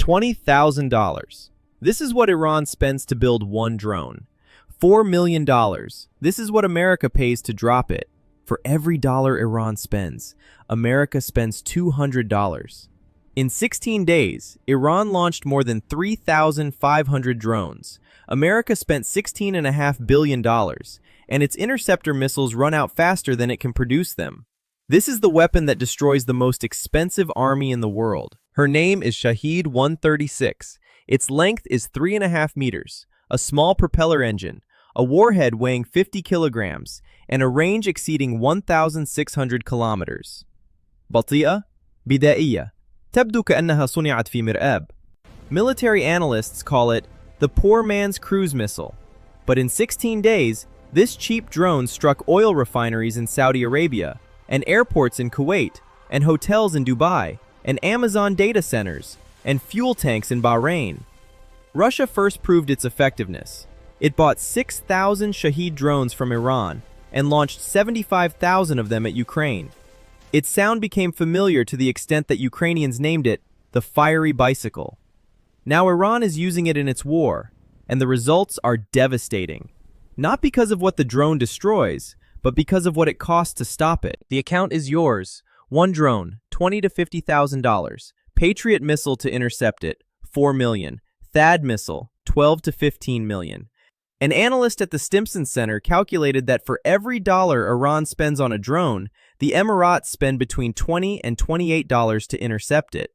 $20,000. This is what Iran spends to build one drone. $4 million. This is what America pays to drop it. For every dollar Iran spends, America spends $200. In 16 days, Iran launched more than 3,500 drones. America spent $16.5 billion, and its interceptor missiles run out faster than it can produce them. This is the weapon that destroys the most expensive army in the world. Her name is Shahed-136. Its length is 3.5 meters, a small propeller engine, a warhead weighing 50 kilograms, and a range exceeding 1,600 kilometers. بطيئة بدائية تبدو كأنها صنعت في مرآب. Military analysts call it the poor man's cruise missile. But in 16 days, this cheap drone struck oil refineries in Saudi Arabia, and airports in Kuwait, and hotels in Dubai, and Amazon data centers, and fuel tanks in Bahrain. Russia first proved its effectiveness. It bought 6,000 Shahed drones from Iran and launched 75,000 of them at Ukraine. Its sound became familiar to the extent that Ukrainians named it the fiery bicycle. Now Iran is using it in its war, and the results are devastating. Not because of what the drone destroys, but because of what it costs to stop it. The account is yours. One drone, $20,000 to $50,000. Patriot missile to intercept it, $4 million. THAAD missile, $12 to $15 million. An analyst at the Stimson Center calculated that for every dollar Iran spends on a drone, the Emirates spend between $20 and $28 to intercept it.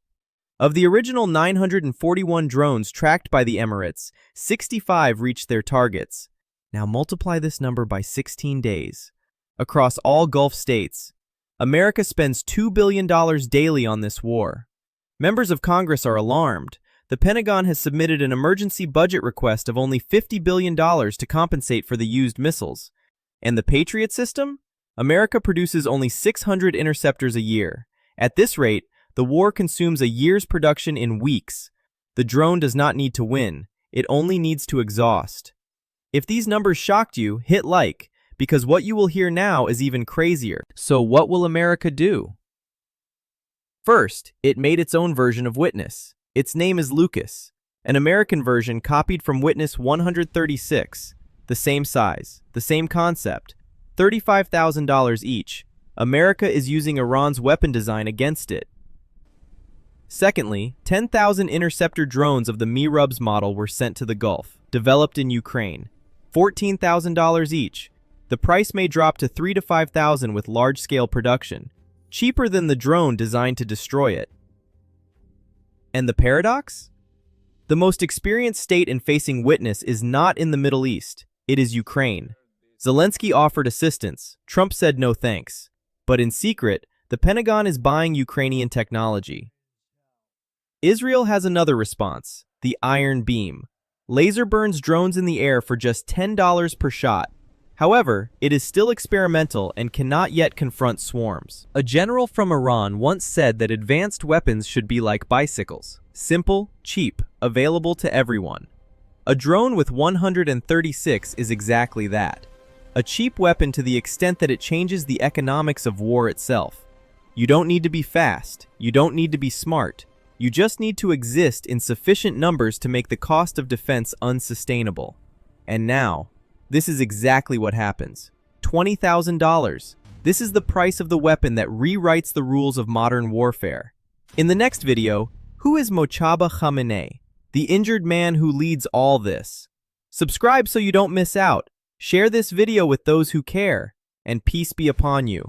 Of the original 941 drones tracked by the Emirates, 65 reached their targets. Now multiply this number by 16 days. Across all Gulf states, America spends $2 billion daily on this war. Members of Congress are alarmed. The Pentagon has submitted an emergency budget request of only $50 billion to compensate for the used missiles. And the Patriot system? America produces only 600 interceptors a year. At this rate, the war consumes a year's production in weeks. The drone does not need to win. It only needs to exhaust. If these numbers shocked you, hit like, because what you will hear now is even crazier. So what will America do? First, it made its own version of Witness. Its name is Lucas, an American version copied from Witness 136. The same size, the same concept, $35,000 each. America is using Iran's weapon design against it. Secondly, 10,000 interceptor drones of the Mirubs model were sent to the Gulf, developed in Ukraine. $14,000 each. The price may drop to $3,000 to $5,000 with large-scale production, cheaper than the drone designed to destroy it. And the paradox? The most experienced state in facing Witness is not in the Middle East. It is Ukraine. Zelensky offered assistance. Trump said no thanks. But in secret, the Pentagon is buying Ukrainian technology. Israel has another response, the Iron Beam. Laser burns drones in the air for just $10 per shot. However, it is still experimental and cannot yet confront swarms. A general from Iran once said that advanced weapons should be like bicycles. Simple, cheap, available to everyone. A drone with 136 is exactly that. A cheap weapon to the extent that it changes the economics of war itself. You don't need to be fast. You don't need to be smart. You just need to exist in sufficient numbers to make the cost of defense unsustainable. And now, this is exactly what happens. $20,000. This is the price of the weapon that rewrites the rules of modern warfare. In the next video, who is Mojtaba Khamenei, the injured man who leads all this? Subscribe so you don't miss out. Share this video with those who care, and peace be upon you.